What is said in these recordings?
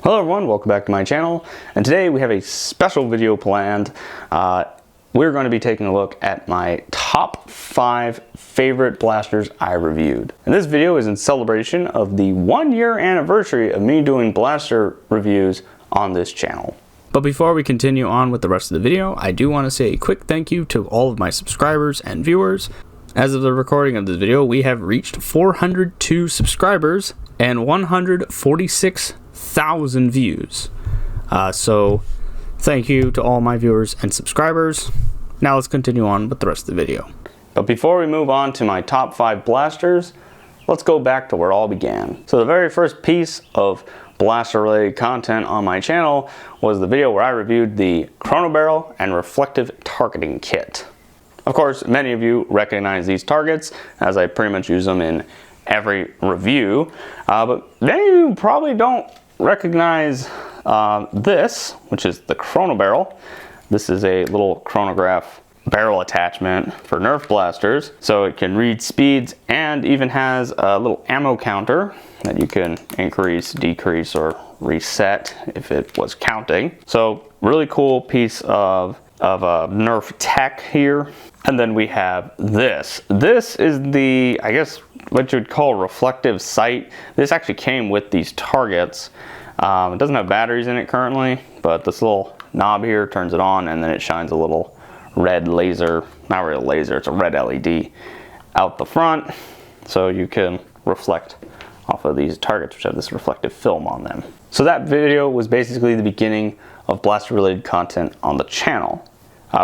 Hello everyone, welcome back to my channel, and today we have a special video planned. We're going to be taking a look at my top 5 favorite blasters I reviewed. And this video is in celebration of the 1-year anniversary of me doing blaster reviews on this channel. But before we continue on with the rest of the video, I do want to say a quick thank you to all of my subscribers and viewers. As of the recording of this video, we have reached 402 subscribers and 146,000 views. So thank you to all my viewers and subscribers. Now let's continue on with the rest of the video. But before we move on to my top 5 blasters, let's go back to where it all began. So the very first piece of blaster related content on my channel was the video where I reviewed the Chrono Barrel and Reflective Targeting Kit. Of course, many of you recognize these targets as I pretty much use them in every review, but many of you probably don't recognize this, which is the Chrono Barrel. This is a little chronograph barrel attachment for Nerf blasters, so it can read speeds and even has a little ammo counter that you can increase, decrease, or reset if it was counting. So really cool piece of Nerf tech here. And then we have this. This is the, I guess, what you would call reflective sight. This actually came with these targets. It doesn't have batteries in it currently, but this little knob here turns it on and then it shines a little red laser, not really a laser, it's a red LED out the front. So you can reflect off of these targets, which have this reflective film on them. So that video was basically the beginning of blaster related content on the channel.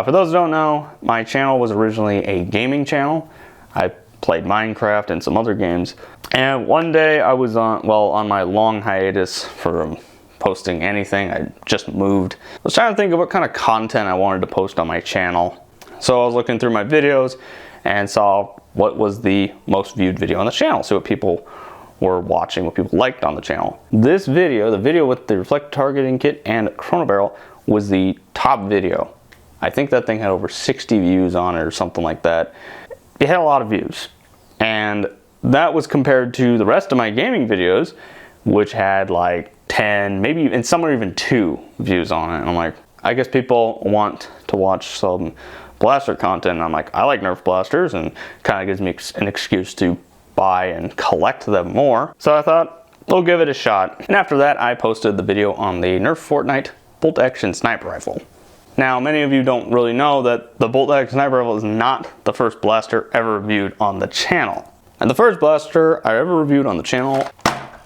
For those who don't know, my channel was originally a gaming channel. I played Minecraft and some other games. And one day I was on my long hiatus from posting anything. I just moved. I was trying to think of what kind of content I wanted to post on my channel. So I was looking through my videos and saw what was the most viewed video on the channel. See what people were watching, what people liked on the channel. This video, the video with the Reflective Targeting Kit and Chrono Barrel, was the top video. I think that thing had over 60 views on it or something like that. It had a lot of views. And that was compared to the rest of my gaming videos, which had like 10, maybe, and some are even 2 views on it. And I'm like, I guess people want to watch some blaster content. And I'm like, I like Nerf blasters, and kind of gives me an excuse to buy and collect them more. So I thought, we'll give it a shot. And after that, I posted the video on the Nerf Fortnite bolt action sniper rifle. Now, many of you don't really know that the bolt action sniper rifle is not the first blaster ever reviewed on the channel. And the first blaster I ever reviewed on the channel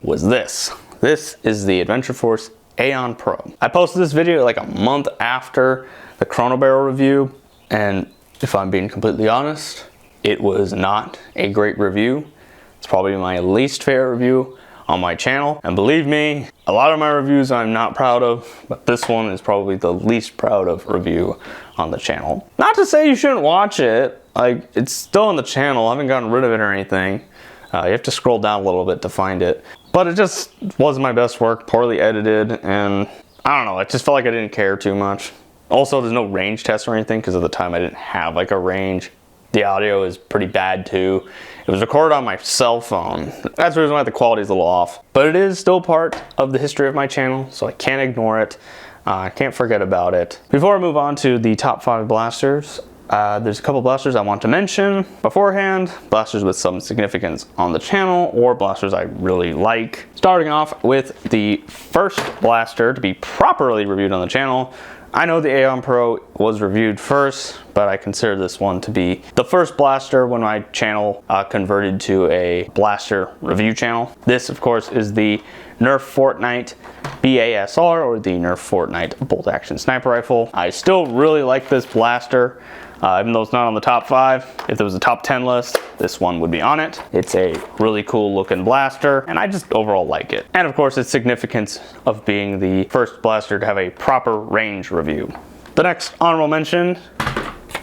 was this. This is the Adventure Force Aeon Pro. I posted this video like a month after the Chrono Barrel review, and if I'm being completely honest, it was not a great review. It's probably my least favorite review on my channel. And believe me, a lot of my reviews I'm not proud of, but this one is probably the least proud of review on the channel. Not to say you shouldn't watch it, like, it's still on the channel, I haven't gotten rid of it or anything. You have to scroll down a little bit to find it. But it just wasn't my best work, poorly edited, and I don't know, I just felt like I didn't care too much. Also, there's no range test or anything, because at the time I didn't have like a range. The audio is pretty bad too. It was recorded on my cell phone. That's the reason why the quality is a little off. But it is still part of the history of my channel, so I can't ignore it. I can't forget about it. Before I move on to the top 5 blasters, there's a couple blasters I want to mention beforehand. Blasters with some significance on the channel, or blasters I really like. Starting off with the first blaster to be properly reviewed on the channel. I know the Aeon Pro was reviewed first, but I consider this one to be the first blaster when my channel converted to a blaster review channel. This, of course, is the Nerf Fortnite BASR, or the Nerf Fortnite bolt action sniper rifle. I still really like this blaster. Even though it's not on the top 5, if there was a top 10 list, this one would be on it. It's a really cool looking blaster, and I just overall like it. And of course, its significance of being the first blaster to have a proper range review. The next honorable mention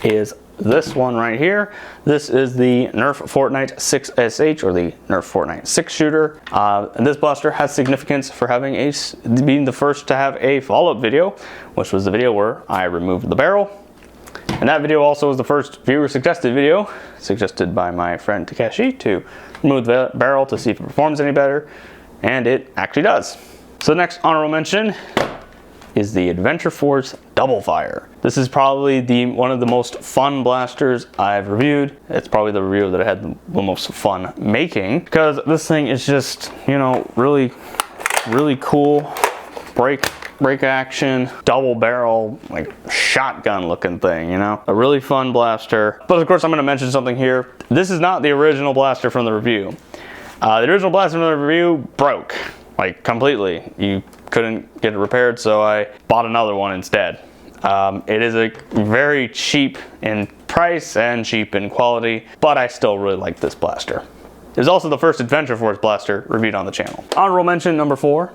is this one right here. This is the Nerf Fortnite 6SH, or the Nerf Fortnite 6-shooter. And this blaster has significance for having being the first to have a follow-up video, which was the video where I removed the barrel. And that video also was the first viewer suggested video, suggested by my friend Takeshi, to remove the barrel to see if it performs any better, and it actually does. So the next honorable mention is the Adventure Force Double Fire. This is probably one of the most fun blasters I've reviewed. It's probably the review that I had the most fun making, because this thing is just, you know, really cool. Break action, double barrel, like shotgun looking thing, you know? A really fun blaster. But of course I'm gonna mention something here. This is not the original blaster from the review. The original blaster from the review broke, like completely. You couldn't get it repaired, so I bought another one instead. It is a very cheap in price and cheap in quality, but I still really like this blaster. It was also the first Adventure Force blaster reviewed on the channel. Honorable mention number 4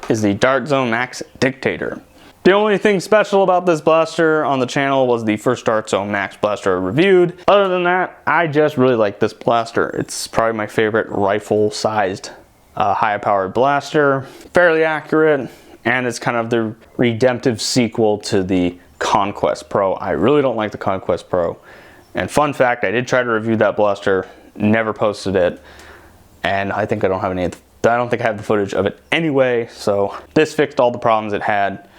is the Dart Zone Max Dictator. The only thing special about this blaster on the channel was the first Dart Zone Max blaster I reviewed. Other than that, I just really like this blaster. It's probably my favorite rifle-sized, high-powered blaster. Fairly accurate, and it's kind of the redemptive sequel to the Conquest Pro. I really don't like the Conquest Pro. And fun fact, I did try to review that blaster, never posted it, and I think I don't think I have the footage of it anyway, so this fixed all the problems it had.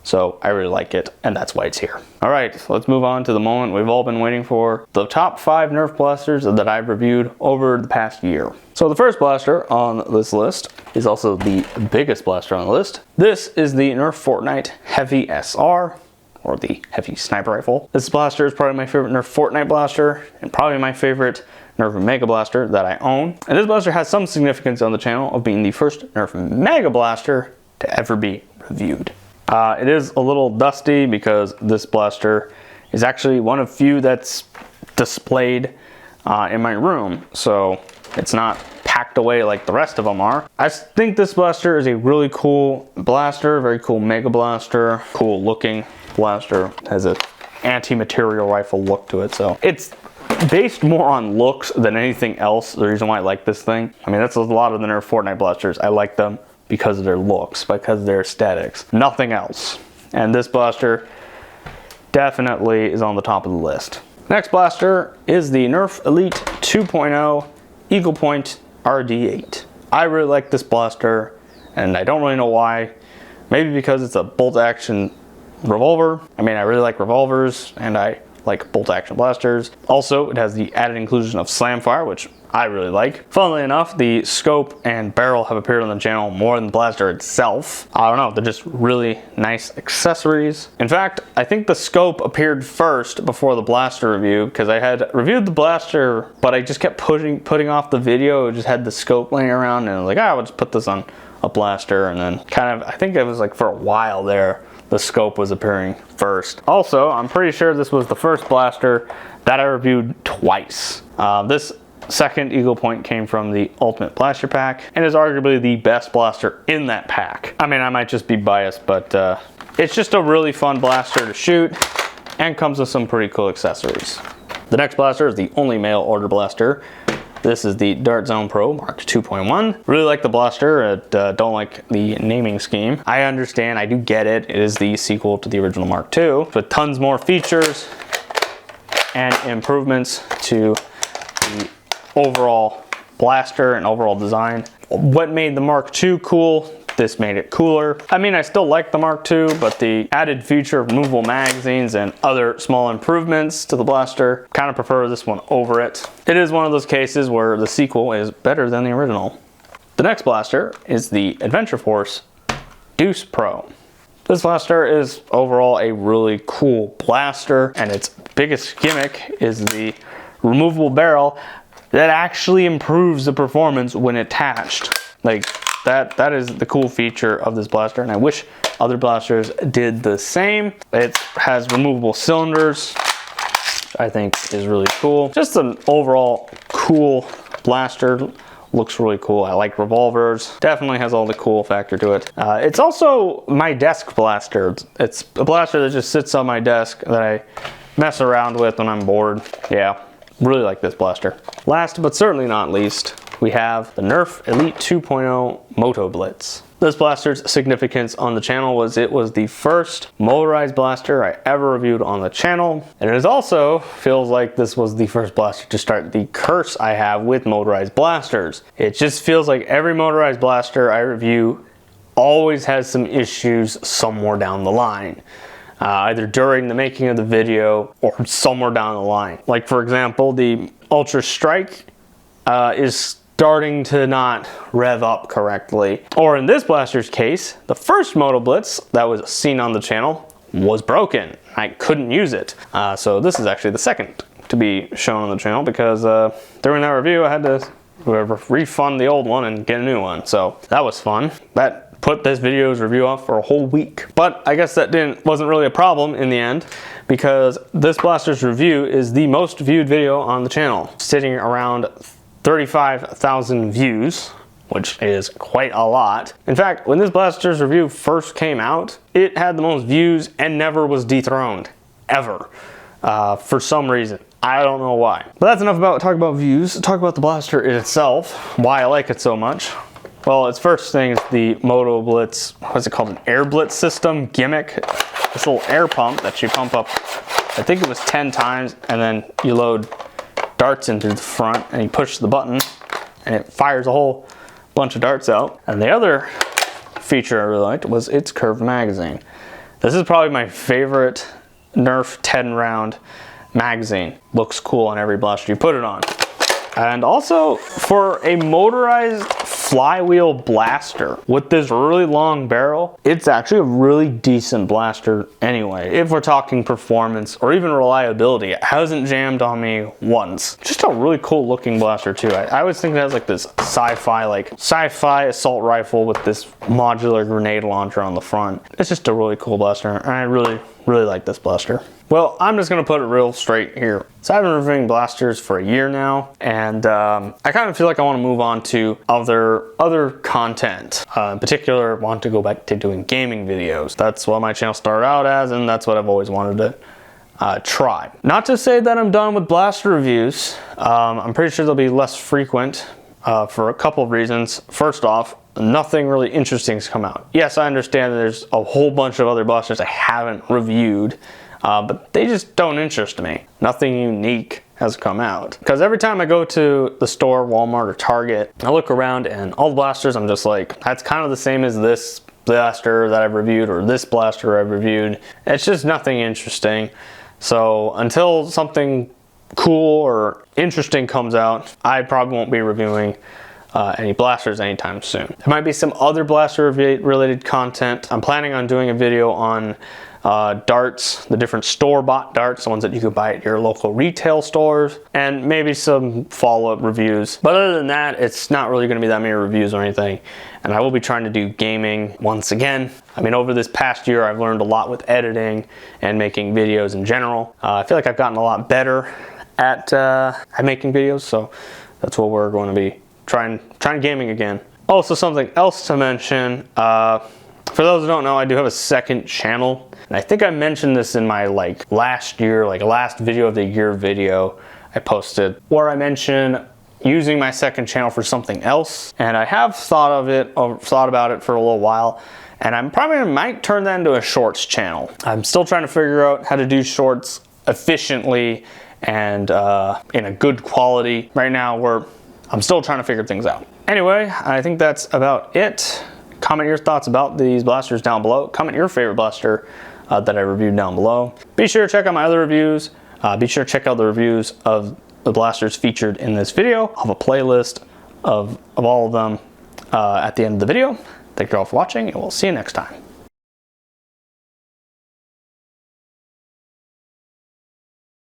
So I really like it, and that's why it's here. All right, so let's move on to the moment we've all been waiting for. The top 5 Nerf blasters that I've reviewed over the past year. So the first blaster on this list is also the biggest blaster on the list. This is the Nerf Fortnite Heavy SR, or the Heavy Sniper Rifle. This blaster is probably my favorite Nerf Fortnite blaster, and probably my favorite Nerf Mega Blaster that I own. And this blaster has some significance on the channel of being the first Nerf Mega Blaster to ever be reviewed. It is a little dusty because this blaster is actually one of few that's displayed in my room, so it's not packed away like the rest of them are. I think this blaster is a really cool blaster, very cool Mega Blaster, cool looking blaster. It has a anti-material rifle look to it, so it's based more on looks than anything else. The reason why I like this thing, I mean, that's a lot of the Nerf Fortnite blasters. I like them because of their looks, because of their aesthetics, nothing else. And this blaster definitely is on the top of the list. Next blaster is the Nerf Elite 2.0 Eagle Point RD8. I really like this blaster, and I don't really know why. Maybe because it's a bolt action revolver. I mean, I really like revolvers, and I like bolt action blasters. Also, it has the added inclusion of Slamfire, which I really like. Funnily enough, the scope and barrel have appeared on the channel more than the blaster itself. I don't know, they're just really nice accessories. In fact, I think the scope appeared first before the blaster review, because I had reviewed the blaster, but I just kept putting off the video. It just had the scope laying around, and I was like, I'll just put this on a blaster, and then kind of, I think it was like for a while there, the scope was appearing first. Also, I'm pretty sure this was the first blaster that I reviewed twice. This second Eagle Point came from the Ultimate Blaster Pack and is arguably the best blaster in that pack. I mean, I might just be biased, but it's just a really fun blaster to shoot and comes with some pretty cool accessories. The next blaster is the only mail order blaster. This is the Dart Zone Pro Mark 2.1. Really like the blaster. Don't like the naming scheme. I understand, I do get it. It is the sequel to the original Mark II, with tons more features and improvements to the overall blaster and overall design. What made the Mark II cool? This made it cooler. I mean, I still like the Mark II, but the added feature of removable magazines and other small improvements to the blaster, kind of prefer this one over it. It is one of those cases where the sequel is better than the original. The next blaster is the Adventure Force Deuce Pro. This blaster is overall a really cool blaster, and its biggest gimmick is the removable barrel that actually improves the performance when attached. Like, that is the cool feature of this blaster, and I wish other blasters did the same. It has removable cylinders, I think is really cool. Just an overall cool blaster. Looks really cool. I like revolvers. Definitely has all the cool factor to it. It's also my desk blaster. It's a blaster that just sits on my desk that I mess around with when I'm bored. Yeah, really like this blaster. Last but certainly not least, we have the Nerf Elite 2.0 Moto Blitz. This blaster's significance on the channel was it was the first motorized blaster I ever reviewed on the channel. And it also feels like this was the first blaster to start the curse I have with motorized blasters. It just feels like every motorized blaster I review always has some issues somewhere down the line. Either during the making of the video or somewhere down the line. Like for example, the Ultra Strike is starting to not rev up correctly. Or in this blaster's case, the first Moto Blitz that was seen on the channel was broken. I couldn't use it. So this is actually the second to be shown on the channel because during that review I had to refund the old one and get a new one. So that was fun. That put this video's review off for a whole week. But I guess that wasn't really a problem in the end because this blaster's review is the most viewed video on the channel, sitting around 35,000 views, which is quite a lot. In fact, when this blaster's review first came out, it had the most views and never was dethroned, ever, for some reason. I don't know why. But that's enough about talk about views. Talk about the blaster itself, why I like it so much. Well, its first thing is the Moto Blitz, what's it called, an air blitz system gimmick. This little air pump that you pump up, I think it was 10 times, and then you load darts into the front and you push the button and it fires a whole bunch of darts out. And the other feature I really liked was its curved magazine. This is probably my favorite Nerf 10 round magazine. Looks cool on every blaster you put it on. And also for a motorized flywheel blaster with this really long barrel, it's actually a really decent blaster anyway. If we're talking performance or even reliability, it hasn't jammed on me once. Just a really cool looking blaster too. I always think that has like this sci-fi assault rifle with this modular grenade launcher on the front. It's just a really cool blaster and I really like this blaster. Well, I'm just gonna put it real straight here. So I've been reviewing blasters for a year now, and I kind of feel like I want to move on to other content. In particular, I want to go back to doing gaming videos. That's what my channel started out as, and that's what I've always wanted to try. Not to say that I'm done with blaster reviews. I'm pretty sure they'll be less frequent for a couple of reasons. First off, nothing really interesting has come out. Yes, I understand that there's a whole bunch of other blasters I haven't reviewed, but they just don't interest me. Nothing unique has come out. Because every time I go to the store, Walmart or Target, I look around and all the blasters, I'm just like, that's kind of the same as this blaster that I've reviewed or this blaster I've reviewed. It's just nothing interesting. So until something cool or interesting comes out, I probably won't be reviewing any blasters anytime soon. There might be some other blaster related content. I'm planning on doing a video on darts, the different store-bought darts, the ones that you could buy at your local retail stores, and maybe some follow-up reviews. But other than that, it's not really going to be that many reviews or anything. And I will be trying to do gaming once again. I mean, over this past year, I've learned a lot with editing and making videos in general. I feel like I've gotten a lot better at making videos, so that's what we're going to be trying gaming again. Also, something else to mention, for those who don't know, I do have a second channel. And I think I mentioned this in my last video of the year video I posted, where I mentioned using my second channel for something else. And I have thought about it for a little while, and I'm probably might turn that into a shorts channel. I'm still trying to figure out how to do shorts efficiently and in a good quality. Right now, I'm still trying to figure things out. Anyway, I think that's about it. Comment your thoughts about these blasters down below. Comment your favorite blaster that I reviewed down below. Be sure to check out my other reviews. Be sure to check out the reviews of the blasters featured in this video. I'll have a playlist of all of them at the end of the video. Thank you all for watching, and we'll see you next time.